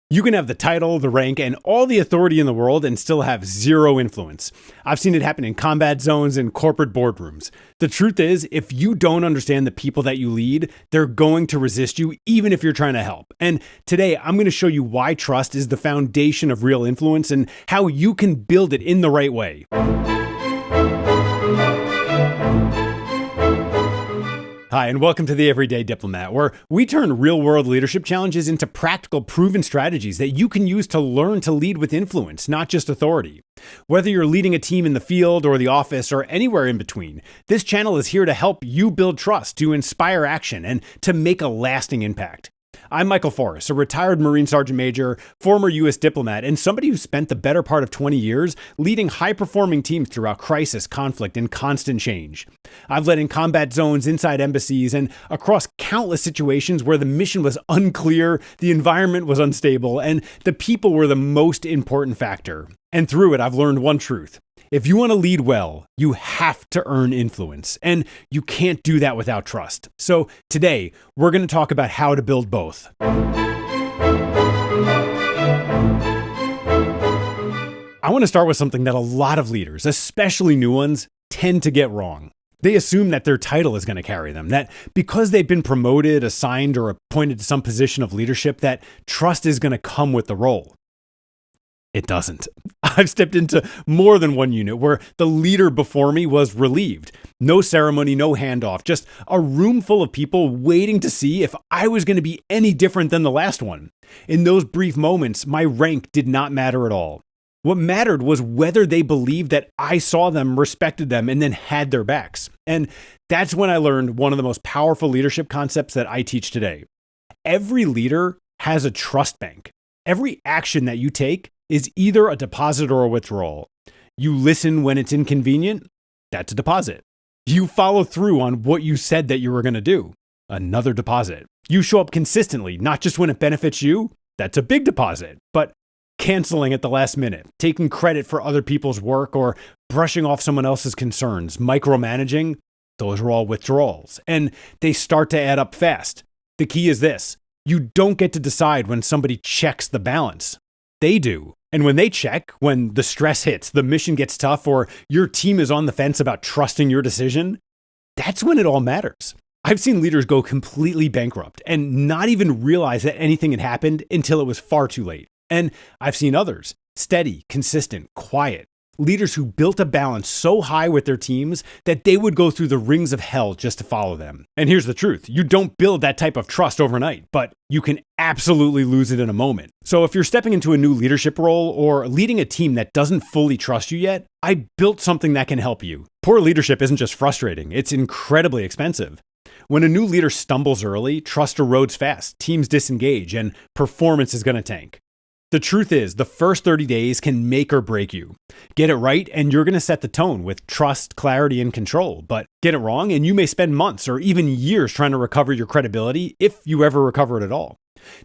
You can have the title, the rank, and all the authority in the world and still have zero influence. I've seen it happen in combat zones and corporate boardrooms. The truth is, if you don't understand the people that you lead, they're going to resist you even if you're trying to help. And today, I'm going to show you why trust is the foundation of real influence and how you can build it in the right way. Hi, and welcome to the Everyday Diplomat, where we turn real-world leadership challenges into practical, proven strategies that you can use to learn to lead with influence, not just authority. Whether you're leading a team in the field or the office or anywhere in between, this channel is here to help you build trust, to inspire action, and to make a lasting impact. I'm Michael Forras, a retired Marine Sergeant Major, former U.S. diplomat, and somebody who spent the better part of 20 years leading high-performing teams throughout crisis, conflict, and constant change. I've led in combat zones, inside embassies, and across countless situations where the mission was unclear, the environment was unstable, and the people were the most important factor. And through it, I've learned one truth. If you want to lead well, you have to earn influence, and you can't do that without trust. So today, we're going to talk about how to build both. I want to start with something that a lot of leaders, especially new ones, tend to get wrong. They assume that their title is going to carry them, that because they've been promoted, assigned, or appointed to some position of leadership, that trust is going to come with the role. It doesn't. I've stepped into more than one unit where the leader before me was relieved. No ceremony, no handoff, just a room full of people waiting to see if I was going to be any different than the last one. In those brief moments, my rank did not matter at all. What mattered was whether they believed that I saw them, respected them, and then had their backs. And that's when I learned one of the most powerful leadership concepts that I teach today. Every leader has a trust bank. Every action that you take is either a deposit or a withdrawal. You listen when it's inconvenient, that's a deposit. You follow through on what you said that you were going to do, another deposit. You show up consistently, not just when it benefits you, that's a big deposit. But canceling at the last minute, taking credit for other people's work, or brushing off someone else's concerns, micromanaging, those are all withdrawals. And they start to add up fast. The key is this: you don't get to decide when somebody checks the balance. They do. And when they check, when the stress hits, the mission gets tough, or your team is on the fence about trusting your decision, that's when it all matters. I've seen leaders go completely bankrupt and not even realize that anything had happened until it was far too late. And I've seen others, steady, consistent, quiet, leaders who built a balance so high with their teams that they would go through the rings of hell just to follow them. And here's the truth. You don't build that type of trust overnight, but you can absolutely lose it in a moment. So if you're stepping into a new leadership role or leading a team that doesn't fully trust you yet, I built something that can help you. Poor leadership isn't just frustrating, it's incredibly expensive. When a new leader stumbles early, trust erodes fast, teams disengage, and performance is going to tank. The truth is, the first 30 days can make or break you. Get it right, and you're going to set the tone with trust, clarity, and control. But get it wrong, and you may spend months or even years trying to recover your credibility, if you ever recover it at all.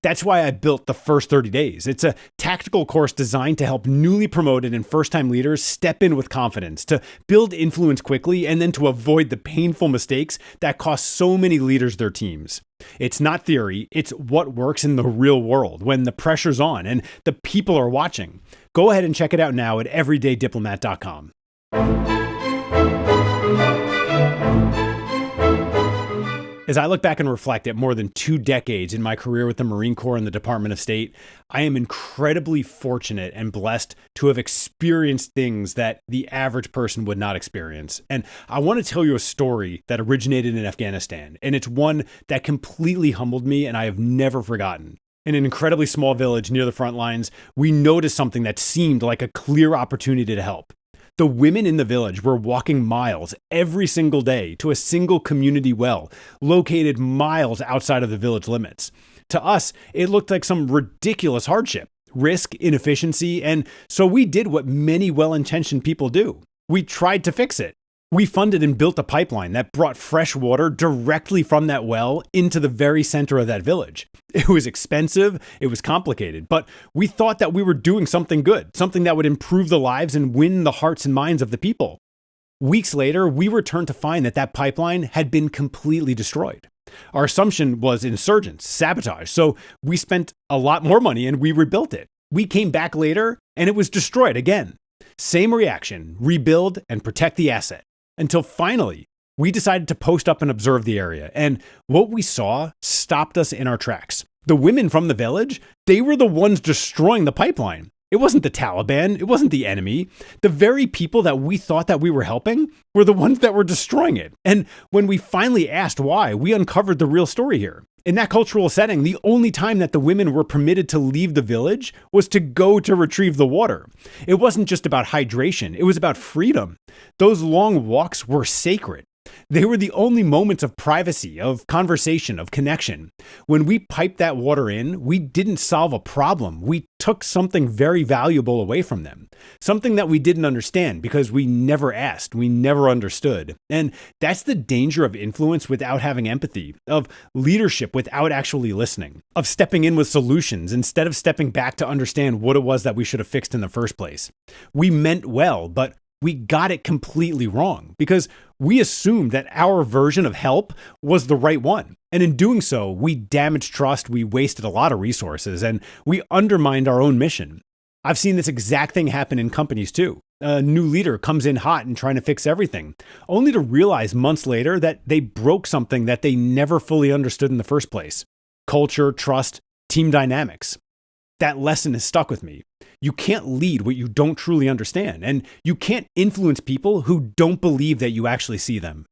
That's why I built the first 30 days. It's a tactical course designed to help newly promoted and first-time leaders step in with confidence, to build influence quickly, and then to avoid the painful mistakes that cost so many leaders their teams. It's not theory, it's what works in the real world when the pressure's on and the people are watching. Go ahead and check it out now at everydaydiplomat.com. As I look back and reflect at more than 2 decades in my career with the Marine Corps and the Department of State, I am incredibly fortunate and blessed to have experienced things that the average person would not experience. And I want to tell you a story that originated in Afghanistan, and it's one that completely humbled me and I have never forgotten. In an incredibly small village near the front lines, we noticed something that seemed like a clear opportunity to help. The women in the village were walking miles every single day to a single community well, located miles outside of the village limits. To us, it looked like some ridiculous hardship, risk, inefficiency, and so we did what many well-intentioned people do. We tried to fix it. We funded and built a pipeline that brought fresh water directly from that well into the very center of that village. It was expensive, it was complicated, but we thought that we were doing something good, something that would improve the lives and win the hearts and minds of the people. Weeks later, we returned to find that that pipeline had been completely destroyed. Our assumption was insurgents, sabotage. So we spent a lot more money and we rebuilt it. We came back later and it was destroyed again. Same reaction, rebuild and protect the asset. Until finally, we decided to post up and observe the area. And what we saw stopped us in our tracks. The women from the village, they were the ones destroying the pipeline. It wasn't the Taliban. It wasn't the enemy. The very people that we thought that we were helping were the ones that were destroying it. And when we finally asked why, we uncovered the real story here. In that cultural setting, the only time that the women were permitted to leave the village was to go to retrieve the water. It wasn't just about hydration. It was about freedom. Those long walks were sacred. They were the only moments of privacy, of conversation, of connection. When we piped that water in, we didn't solve a problem. We took something very valuable away from them. Something that we didn't understand because we never asked, we never understood. And that's the danger of influence without having empathy, of leadership without actually listening, of stepping in with solutions instead of stepping back to understand what it was that we should have fixed in the first place. We meant well, but we got it completely wrong because we assumed that our version of help was the right one. And in doing so, we damaged trust, we wasted a lot of resources, and we undermined our own mission. I've seen this exact thing happen in companies too. A new leader comes in hot and trying to fix everything, only to realize months later that they broke something that they never fully understood in the first place. Culture, trust, team dynamics. That lesson has stuck with me. You can't lead what you don't truly understand, and you can't influence people who don't believe that you actually see them.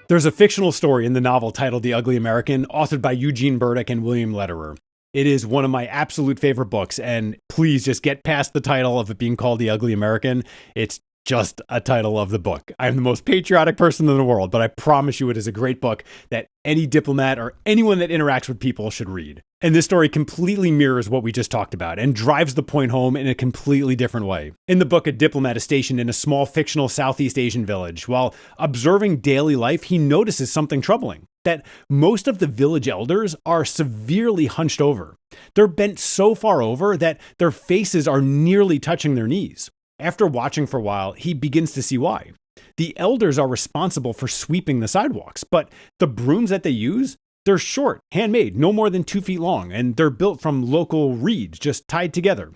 There's a fictional story in the novel titled The Ugly American, authored by Eugene Burdick and William Lederer. It is one of my absolute favorite books, and please just get past the title of it being called The Ugly American. It's just a title of the book. I'm the most patriotic person in the world, but I promise you it is a great book that any diplomat or anyone that interacts with people should read. And this story completely mirrors what we just talked about and drives the point home in a completely different way. In the book, a diplomat is stationed in a small fictional Southeast Asian village. While observing daily life, he notices something troubling, that most of the village elders are severely hunched over. They're bent so far over that their faces are nearly touching their knees. After watching for a while, he begins to see why. The elders are responsible for sweeping the sidewalks, but the brooms that they use, they're short, handmade, no more than 2 feet long, and they're built from local reeds just tied together.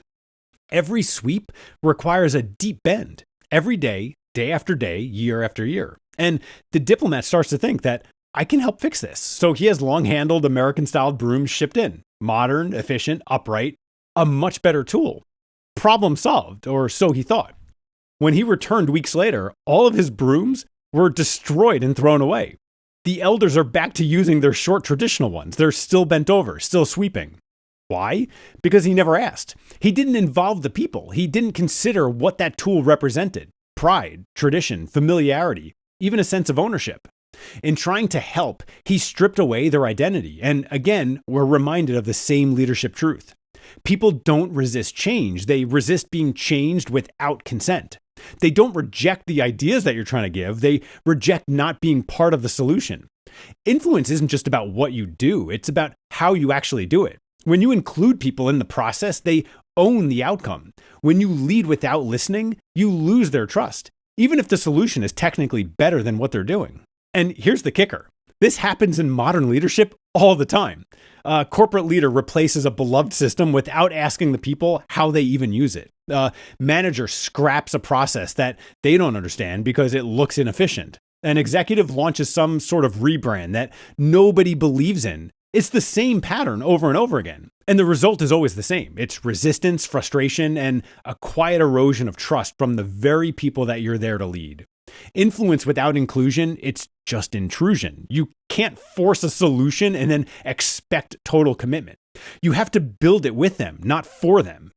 Every sweep requires a deep bend, every day, day after day, year after year. And the diplomat starts to think that I can help fix this. So he has long-handled American-styled brooms shipped in. Modern, efficient, upright, a much better tool. Problem solved, or so he thought. When he returned weeks later, all of his brooms were destroyed and thrown away. The elders are back to using their short traditional ones. They're still bent over, still sweeping. Why? Because he never asked. He didn't involve the people. He didn't consider what that tool represented. Pride, tradition, familiarity, even a sense of ownership. In trying to help, he stripped away their identity. And again, we're reminded of the same leadership truth. People don't resist change. They resist being changed without consent. They don't reject the ideas that you're trying to give. They reject not being part of the solution. Influence isn't just about what you do. It's about how you actually do it. When you include people in the process, they own the outcome. When you lead without listening, you lose their trust, even if the solution is technically better than what they're doing. And here's the kicker. This happens in modern leadership all the time. A corporate leader replaces a beloved system without asking the people how they even use it. A manager scraps a process that they don't understand because it looks inefficient. An executive launches some sort of rebrand that nobody believes in. It's the same pattern over and over again. And the result is always the same. It's resistance, frustration, and a quiet erosion of trust from the very people that you're there to lead. Influence without inclusion, it's just intrusion. You can't force a solution and then expect total commitment. You have to build it with them, not for them.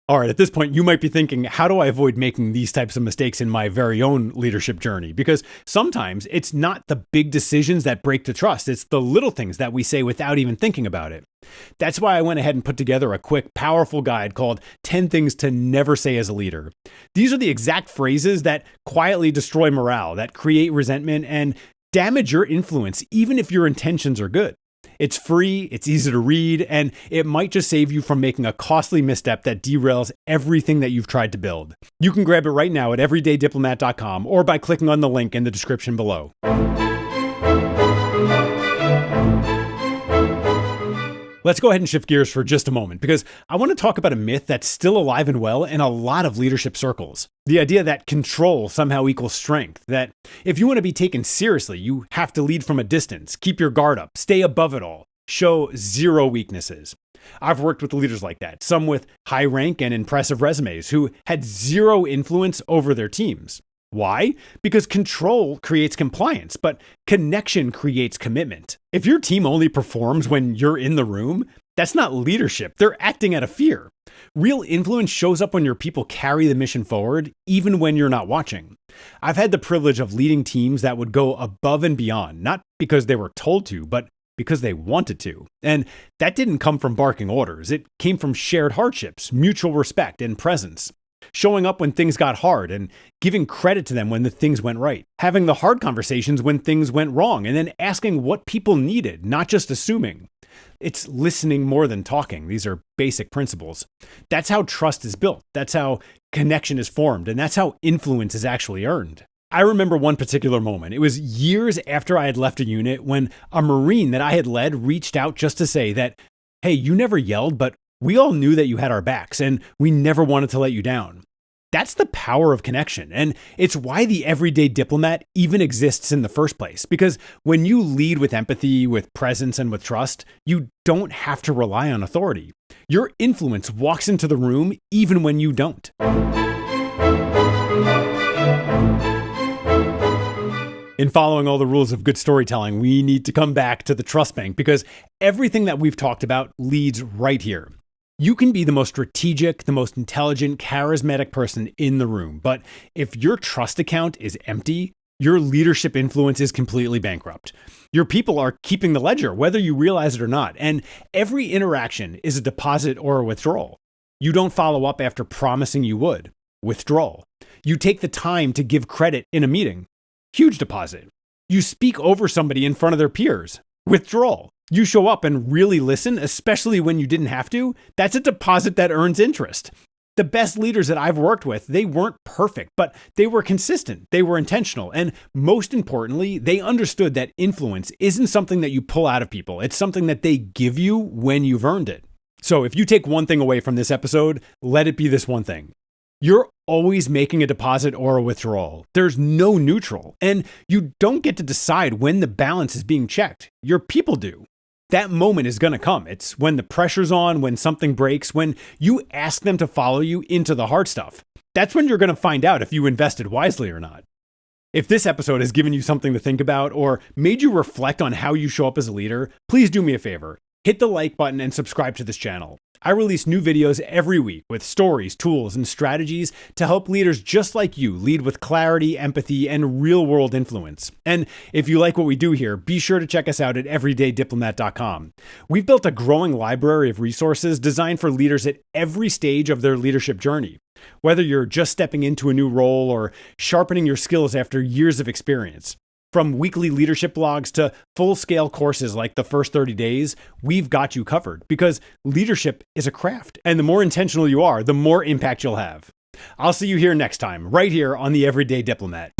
All right, at this point, you might be thinking, how do I avoid making these types of mistakes in my very own leadership journey? Because sometimes it's not the big decisions that break the trust. It's the little things that we say without even thinking about it. That's why I went ahead and put together a quick, powerful guide called 10 Things to Never Say as a Leader. These are the exact phrases that quietly destroy morale, that create resentment and damage your influence, even if your intentions are good. It's free, it's easy to read, and it might just save you from making a costly misstep that derails everything that you've tried to build. You can grab it right now at everydaydiplomat.com or by clicking on the link in the description below. Let's go ahead and shift gears for just a moment, because I want to talk about a myth that's still alive and well in a lot of leadership circles. The idea that control somehow equals strength, that if you want to be taken seriously, you have to lead from a distance, keep your guard up, stay above it all, show zero weaknesses. I've worked with leaders like that, some with high rank and impressive resumes who had zero influence over their teams. Why? Because control creates compliance, but connection creates commitment. If your team only performs when you're in the room, that's not leadership. They're acting out of fear. Real influence shows up when your people carry the mission forward, even when you're not watching. I've had the privilege of leading teams that would go above and beyond, not because they were told to, but because they wanted to. And that didn't come from barking orders. It came from shared hardships, mutual respect, and presence. Showing up when things got hard and giving credit to them when the things went right. Having the hard conversations when things went wrong, and then asking what people needed, not just assuming. It's listening more than talking. These are basic principles. That's how trust is built. That's how connection is formed. And that's how influence is actually earned. I remember one particular moment. It was years after I had left a unit when a Marine that I had led reached out just to say that, hey, you never yelled, but we all knew that you had our backs and we never wanted to let you down. That's the power of connection. And it's why the Everyday Diplomat even exists in the first place. Because when you lead with empathy, with presence, and with trust, you don't have to rely on authority. Your influence walks into the room even when you don't. In following all the rules of good storytelling, we need to come back to the trust bank, because everything that we've talked about leads right here. You can be the most strategic, the most intelligent, charismatic person in the room, but if your trust account is empty, your leadership influence is completely bankrupt. Your people are keeping the ledger, whether you realize it or not, and every interaction is a deposit or a withdrawal. You don't follow up after promising you would. Withdrawal. You take the time to give credit in a meeting. Huge deposit. You speak over somebody in front of their peers. Withdrawal. You show up and really listen, especially when you didn't have to. That's a deposit that earns interest. The best leaders that I've worked with, they weren't perfect, but they were consistent, they were intentional, and most importantly, they understood that influence isn't something that you pull out of people. It's something that they give you when you've earned it. So if you take one thing away from this episode, let it be this one thing. You're always making a deposit or a withdrawal. There's no neutral, and you don't get to decide when the balance is being checked. Your people do. That moment is going to come. It's when the pressure's on, when something breaks, when you ask them to follow you into the hard stuff. That's when you're going to find out if you invested wisely or not. If this episode has given you something to think about or made you reflect on how you show up as a leader, please do me a favor. Hit the like button and subscribe to this channel. I release new videos every week with stories, tools, and strategies to help leaders just like you lead with clarity, empathy, and real-world influence. And if you like what we do here, be sure to check us out at everydaydiplomat.com. We've built a growing library of resources designed for leaders at every stage of their leadership journey. Whether you're just stepping into a new role or sharpening your skills after years of experience. From weekly leadership blogs to full-scale courses like the first 30 days, we've got you covered, because leadership is a craft, and the more intentional you are, the more impact you'll have. I'll see you here next time, right here on the Everyday Diplomat.